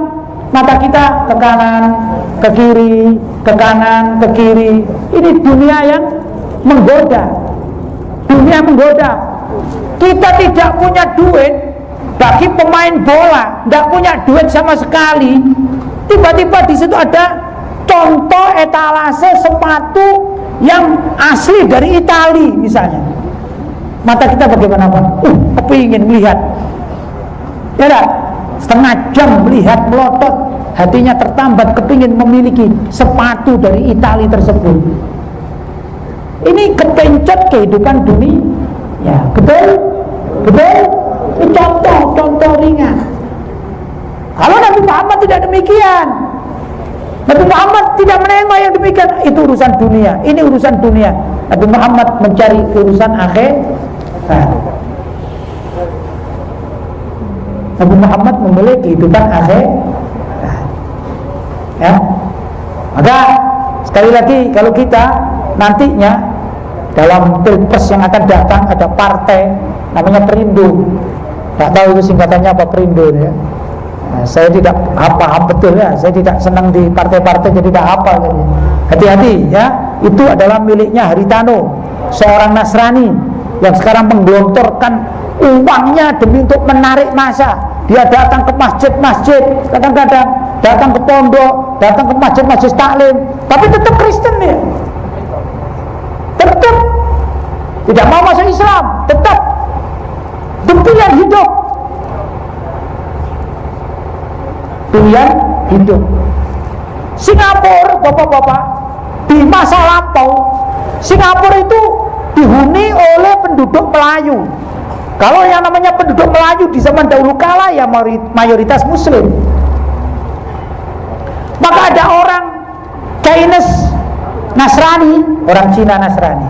mata kita ke kanan, ke kiri, ke kanan, ke kiri. Ini dunia yang menggoda. Dunia menggoda. Kita tidak punya duit. Bagi pemain bola, tidak punya duit sama sekali. Tiba-tiba di situ ada contoh etalase sepatu yang asli dari Itali misalnya. Mata kita bagaimana Pak? Kepingin melihat. Ya dah, setengah jam melihat, melotot, hatinya tertambat, kepingin memiliki sepatu dari Itali tersebut. Ini kepencet kehidupan dunia. Ya, betul? Betul? Ini contoh ringan. Kalau Nabi Muhammad tidak demikian, Nabi Muhammad tidak menengok yang demikian. Itu urusan dunia, ini urusan dunia. Nabi Muhammad mencari urusan akhirat. Nabi Muhammad memilih kehidupan akhirat. Ya. Maka sekali lagi, kalau kita nantinya dalam pilpres yang akan datang ada partai namanya Perindo. Tak tahu itu singkatannya apa Perindo ya. Nah, saya tidak paham betul ya. Saya tidak senang di partai-partai jadi tidak hafal. Hati-hati ya. Itu adalah miliknya Haritano, seorang Nasrani yang sekarang menggelontorkan uangnya demi untuk menarik massa. Dia datang ke masjid-masjid, kadang-kadang datang ke pondok, datang ke masjid-masjid taklim, tapi tetap Kristen dia. Tetap tidak mau masuk Islam, tetap itu pilihan hidup. Pilihan hidup. Singapura, bapak-bapak, di masa lampau Singapura itu dihuni oleh penduduk Melayu. Kalau yang namanya penduduk Melayu di zaman dahulu kala ya mayoritas Muslim. Maka ada orang Chinese Nasrani, orang Cina Nasrani,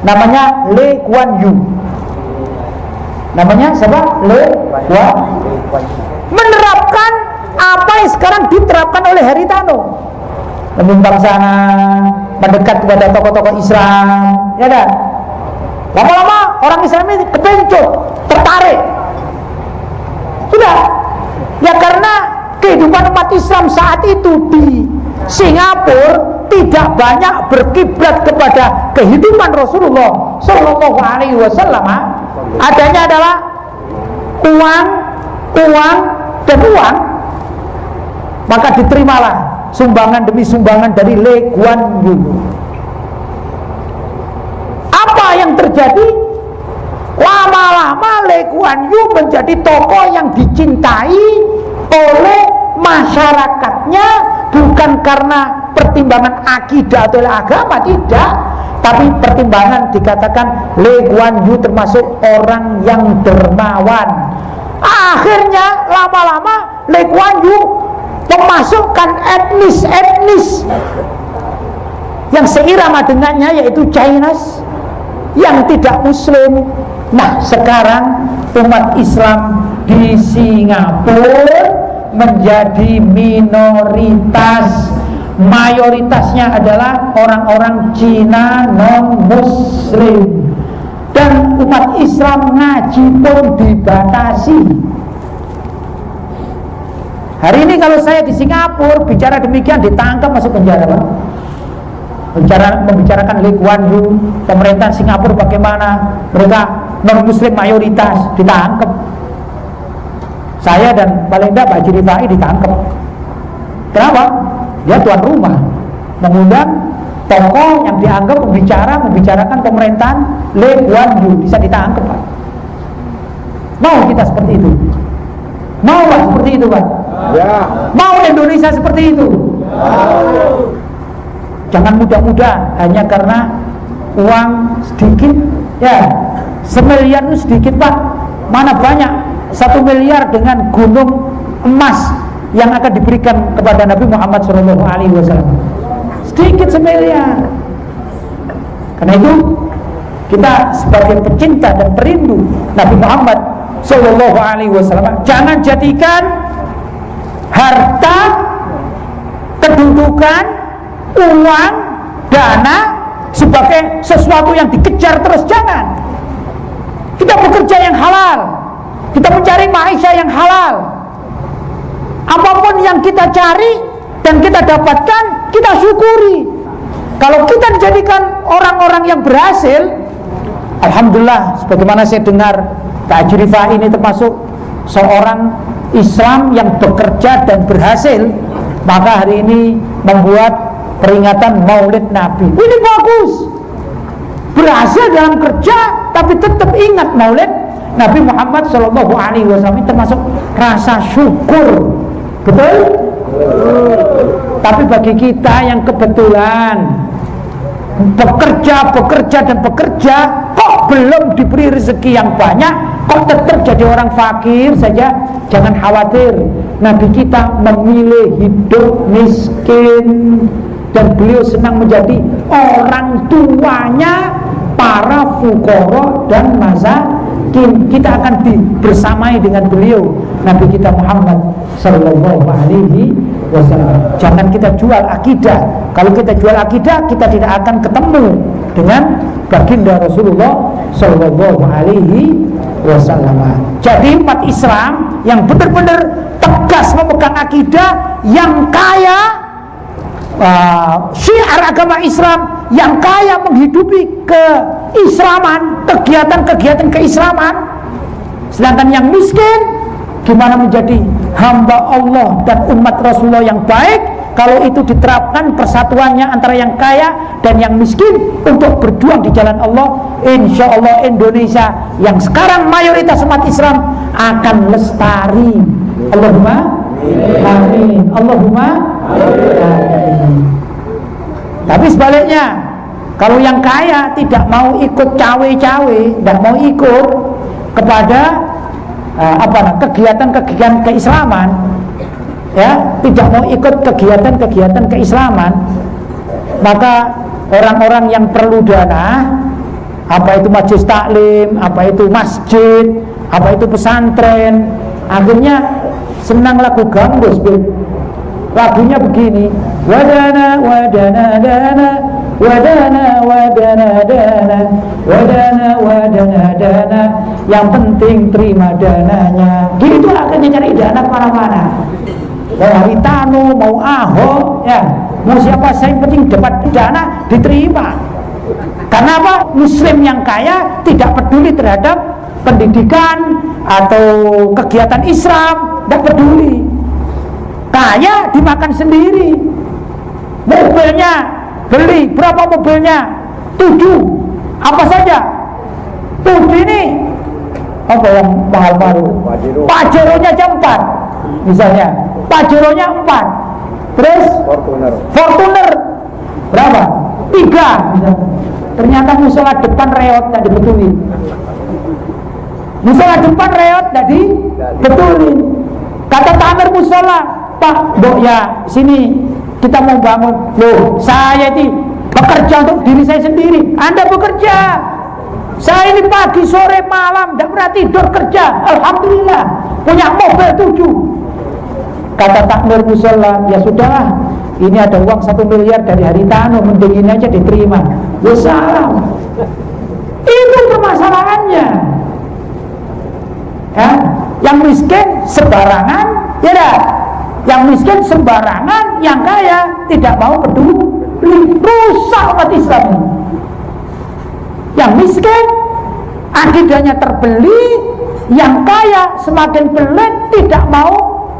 namanya Le Kuan Yew. Namanya siapa? Le Kuan Yew. Menerapkan apa yang sekarang diterapkan oleh Haritano. Menyumbang sana, mendekat kepada tokoh-tokoh Islam, ya kan? Lama-lama orang Islam ini kepencut, tertarik. Sudah. Ya karena kehidupan umat Islam saat itu di Singapura tidak banyak berkiblat kepada kehidupan Rasulullah Shallallahu Alaihi Wasallam. Adanya adalah uang dan uang. Maka diterimalah sumbangan demi sumbangan dari Le Kuan Yew. Apa yang terjadi? Lama-lama Le Kuan Yew menjadi tokoh yang dicintai oleh masyarakatnya, bukan karena pertimbangan akidah atau agama, tidak, tapi pertimbangan dikatakan Le Kuan Yew termasuk orang yang dermawan. Akhirnya lama-lama Le Kuan Yew memasukkan etnis yang seirama dengannya, yaitu Chinese yang tidak Muslim. Nah, sekarang umat Islam di Singapura menjadi minoritas. Mayoritasnya adalah orang-orang Cina non-Muslim, dan umat Islam ngaji pun dibatasi. Hari ini kalau saya di Singapura bicara demikian ditangkap, masuk penjara, Pak. Membicarakan Le Kuan Yew, pemerintahan Singapura bagaimana, mereka non-Muslim mayoritas, ditangkap. Saya dan paling tidak Pak Haji Rifai ditangkap. Kenapa? Dia tuan rumah, mengundang tokoh yang dianggap membicarakan pemerintahan Le Kuan Yew, bisa ditangkap, Pak. Mau kita seperti itu? Mau Pak seperti itu, Pak? Ya. Mau Indonesia seperti itu? Ya. Jangan mudah-mudah hanya karena uang sedikit, ya. 1 miliar itu sedikit, Pak. Mana banyak 1 miliar dengan gunung emas yang akan diberikan kepada Nabi Muhammad SAW. Sedikit 1 miliar. Karena itu kita sebagai pecinta dan perindu Nabi Muhammad SAW, jangan jadikan harta, kedudukan, uang, dana sebagai sesuatu yang dikejar terus. Jangan. Kita bekerja yang halal, kita mencari maisha yang halal. Apapun yang kita cari dan kita dapatkan, kita syukuri. Kalau kita dijadikan orang-orang yang berhasil, alhamdulillah, sebagaimana saya dengar Pak Haji Rifai ini termasuk seorang Islam yang bekerja dan berhasil, maka hari ini membuat peringatan Maulid Nabi. Ini bagus. Berhasil dalam kerja tapi tetap ingat Maulid Nabi Muhammad SAW, termasuk rasa syukur. Betul? Tapi bagi kita yang kebetulan bekerja kok belum diberi rezeki yang banyak, kok tetap jadi orang fakir saja, jangan khawatir. Nabi kita memilih hidup miskin, dan beliau senang menjadi orang tuanya para fuqara dan masakin. Kita akan bersamai dengan beliau, Nabi kita Muhammad sallallahu alaihi wasallam. Jangan kita jual akidah. Kalau kita jual akidah, kita tidak akan ketemu dengan baginda Rasulullah sallallahu alaihi wasallam. Jadi umat Islam yang benar-benar tegas memegang akidah, yang kaya syiar agama Islam, yang kaya menghidupi keislaman, kegiatan-kegiatan keislaman. Sedangkan yang miskin, gimana menjadi hamba Allah dan umat Rasulullah yang baik kalau itu diterapkan persatuannya antara yang kaya dan yang miskin untuk berjuang di jalan Allah. Insya Allah Indonesia yang sekarang mayoritas umat Islam akan lestari. Allahumma amin. Allahumma amin. Tapi sebaliknya, kalau yang kaya tidak mau ikut cawe-cawe, tidak mau ikut kepada kegiatan-kegiatan keislaman, ya, tidak mau ikut kegiatan-kegiatan keislaman, maka orang-orang yang perlu dana, apa itu majelis taklim, apa itu masjid, apa itu pesantren, akhirnya senang lagu gambus. Lagunya begini, wadana wadana dana, wadana wadana dana, wadana wadana dana, yang penting terima dananya. Gitu akhirnya cari dana kemana-mana. Mau Haritano, mau Ahok, ya, mau siapa saja, yang penting dapat dana diterima. Karena apa? Muslim yang kaya tidak peduli terhadap pendidikan atau kegiatan Islam, tidak peduli. Kaya dimakan sendiri. Mobilnya beli, berapa mobilnya? 7. Apa saja? 7 ini apa yang mahal baru? Pajero-nya aja 4 misalnya. Pajero-nya 4. Terus Fortuner berapa? 3 misalnya. Ternyata musola depan reot tak dibetulin. Musola depan reot tak dibetulin. Kata tamir musola, Pak, Dok, ya sini kita mau bangun. Loh, saya ini bekerja untuk diri saya sendiri. Anda bekerja. Saya ini pagi, sore, malam tidak pernah tidur kerja. Alhamdulillah, punya mobil 7. Kata takmir musola, ya sudahlah, ini ada uang 1 miliar dari Haritano, mending ini aja diterima. Ya salam. Itu permasalahannya. Ya, yang miskin sembarangan, ya dah. Yang miskin sembarangan, yang kaya tidak mau peduli. Rusak umat Islam. Yang miskin akidahnya terbeli, yang kaya semakin pelit, tidak mau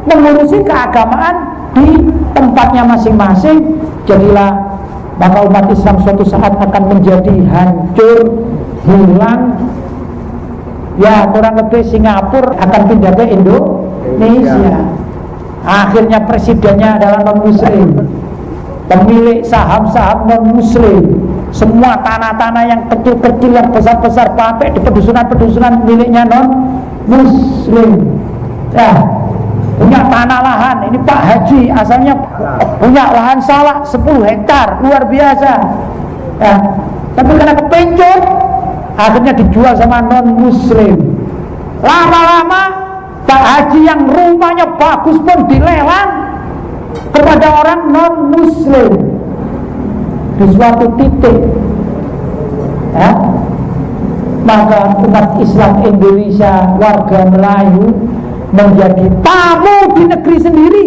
mengurusi keagamaan di tempatnya masing-masing. Jadilah maka umat Islam suatu saat akan menjadi hancur, hilang. Ya, kurang lebih Singapura akan pindah ke Indonesia. Akhirnya presidennya adalah non-muslim, pemilik saham-saham non-muslim. Semua tanah-tanah yang kecil-kecil, yang besar-besar, pakai di pedusunan-pedusunan miliknya non-muslim. Ya, punya tanah lahan. Ini Pak Haji asalnya punya lahan sawah 10 hektar, luar biasa. Ya, tapi karena kepencut, akhirnya dijual sama non-muslim. Lama-lama Pak Haji yang rumahnya bagus pun dilelang kepada orang non-muslim. Di suatu titik, ya, maka umat Islam Indonesia, warga Melayu, menjadi tamu di negeri sendiri.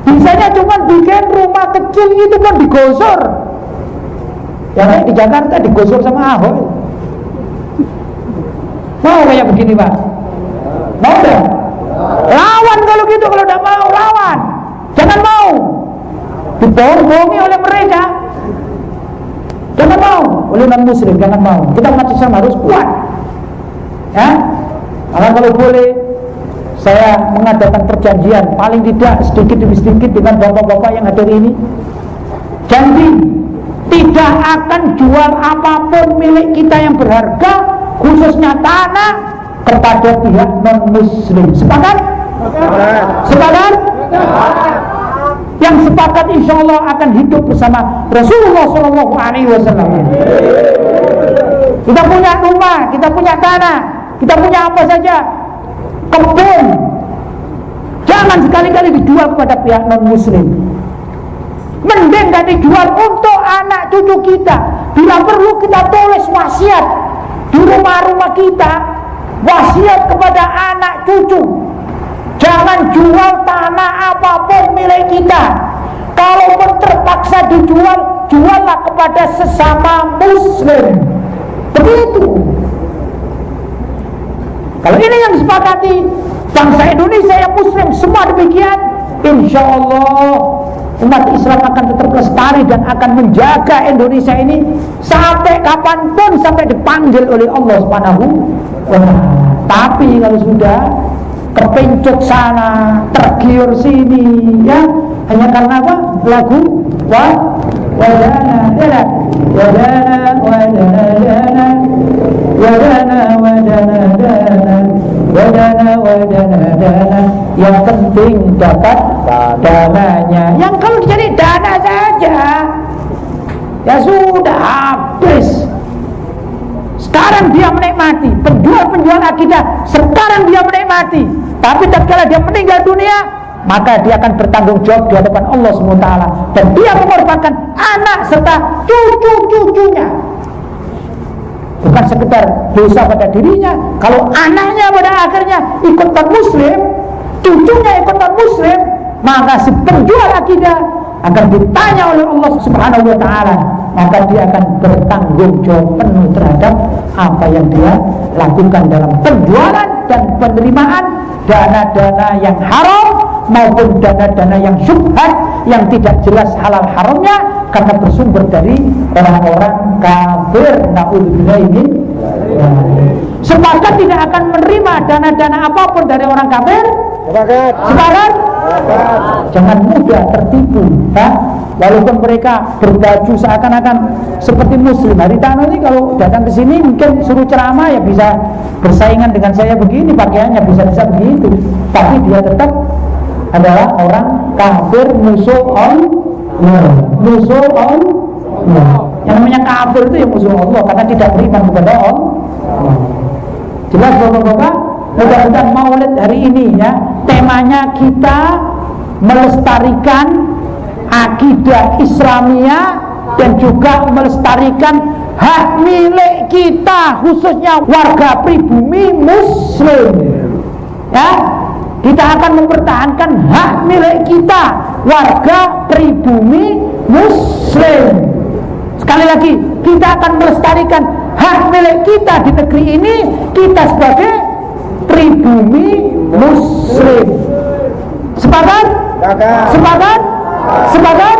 Bisanya cuma bikin rumah kecil itu pun digosor. Ya kayak di Jakarta digosor sama Ahok. Mau kayak begini Pak? Mau deh? Lawan kalau gitu, kalau tidak mau lawan. Jangan mau dibohong-bohongi oleh mereka. Jangan mau oleh non-muslim, jangan mau. Kita umat Islam harus kuat. Ya, maka kalau boleh saya mengadakan perjanjian paling tidak sedikit demi sedikit dengan bapak-bapak yang hadir ini. Janji tidak akan jual apapun milik kita yang berharga, khususnya tanah, kepada pihak non-muslim. Sepakat? Sepakat? Yang sepakat insya Allah akan hidup bersama Rasulullah SAW. Kita punya rumah, kita punya tanah, kita punya apa saja, kebun. Jangan sekali-kali dijual kepada pihak non-muslim. Mending gak dijual untuk anak cucu kita. Bila perlu kita tulis wasiat di rumah-rumah kita, wasiat kepada anak cucu. Jangan jual tanah apapun milik kita. Kalaupun terpaksa dijual, juallah kepada sesama muslim. Begitu. Kalau ini yang disepakati bangsa Indonesia yang muslim semua demikian, insya Allah umat Islam akan tetap lestari dan akan menjaga Indonesia ini sampai kapanpun, sampai dipanggil oleh Allah Subhanahu wa ta'ala. Tapi kalau sudah kepencut sana, tergiur sini, ya hanya karena apa? Lagu wadana yang penting dapat dananya. Yang kalau dicari dana saja ya sudah habis. Sekarang dia menikmati, penjual akidah sekarang dia menikmati, tapi tatkala dia meninggal dunia, maka dia akan bertanggung jawab di hadapan Allah SWT, dan dia mengorbankan anak serta cucu-cucunya. Bukan sekedar dosa pada dirinya, kalau anaknya pada akhirnya ikut non-muslim, cucunya ikut non-muslim, maka si penjual akidah akan ditanya oleh Allah Subhanahu wa ta'ala, maka dia akan bertanggung jawab penuh terhadap apa yang dia lakukan dalam penjualan dan penerimaan dana-dana yang haram maupun dana-dana yang syubhat yang tidak jelas halal haramnya, karena bersumber dari orang-orang kafir. Na'udzubillah min dzalik. Sepakat tidak akan menerima dana-dana apapun dari orang kafir. Sepakat? Jangan mudah tertipu, ya? Walaupun mereka berbaju seakan-akan seperti muslim. Haritano ini kalau datang ke sini mungkin suruh ceramah ya bisa bersaingan dengan saya begini, pakaiannya bisa begitu, tapi dia tetap adalah orang kafir, musuh Allah. Yang namanya kafir itu ya musuh Allah, karena tidak beriman kepada Allah. Jelas Bapak-bapak? Mudah-mudahan maulid hari ini ya, temanya kita melestarikan akidah Islamiyah dan juga melestarikan hak milik kita, khususnya warga pribumi muslim. Ya, kita akan mempertahankan hak milik kita, warga pribumi muslim. Sekali lagi, kita akan melestarikan hak milik kita di negeri ini, kita sebagai pribumi muslim. Sepakat? Sepakat? Sepakat?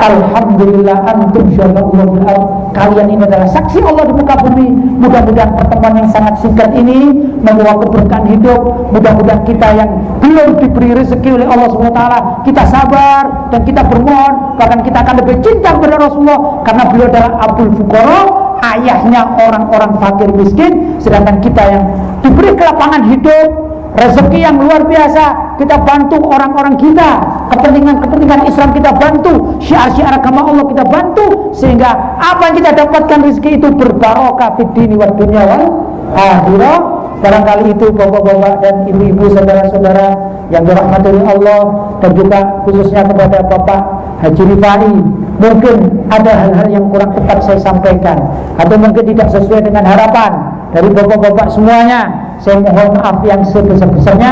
Alhamdulillah antum syahidullah, kalian ini adalah saksi Allah di muka bumi. Mudah-mudahan pertemuan yang sangat singkat ini membawa keberkahan hidup. Mudah-mudahan kita yang belum diberi rezeki oleh Allah SWT, kita sabar dan kita bermohon, bahkan kita akan lebih cinta kepada Rasulullah, karena beliau adalah Abul Fuqara, ayahnya orang-orang fakir miskin. Sedangkan kita yang diberi kelapangan hidup, rezeki yang luar biasa, kita bantu orang-orang kita, kepentingan Islam kita bantu, syiar-syiar agama Allah kita bantu, sehingga apa yang kita dapatkan rezeki itu berbarokah fid dini wad dunya wal akhirah. Barangkali itu bapak-bapak dan ibu-ibu, saudara-saudara yang dirahmati oleh Allah, dan juga khususnya kepada Bapak Haji Rifai, mungkin ada hal-hal yang kurang tepat saya sampaikan, atau mungkin tidak sesuai dengan harapan dari bapak-bapak semuanya. Saya mohon maaf yang sebesar-besarnya,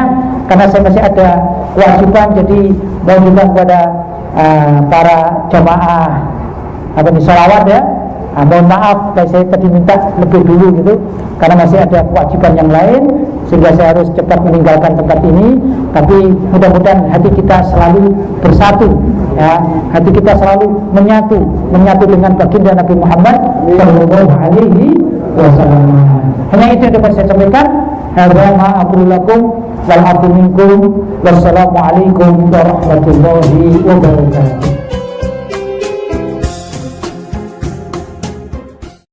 karena saya masih ada kewajiban. Jadi mohon juga kepada para jamaah sholawat ya, mohon maaf saya tadi minta lebih dulu gitu, karena masih ada kewajiban yang lain, sehingga saya harus cepat meninggalkan tempat ini. Tapi mudah-mudahan hati kita selalu bersatu ya, hati kita selalu menyatu dengan baginda Nabi Muhammad sallallahu alaihi wasallam. Hanya itu yang dapat saya sampaikan. Hadza ma aqulu lakum wal afu minkum. Wassalamualaikum warahmatullahi wabarakatuh.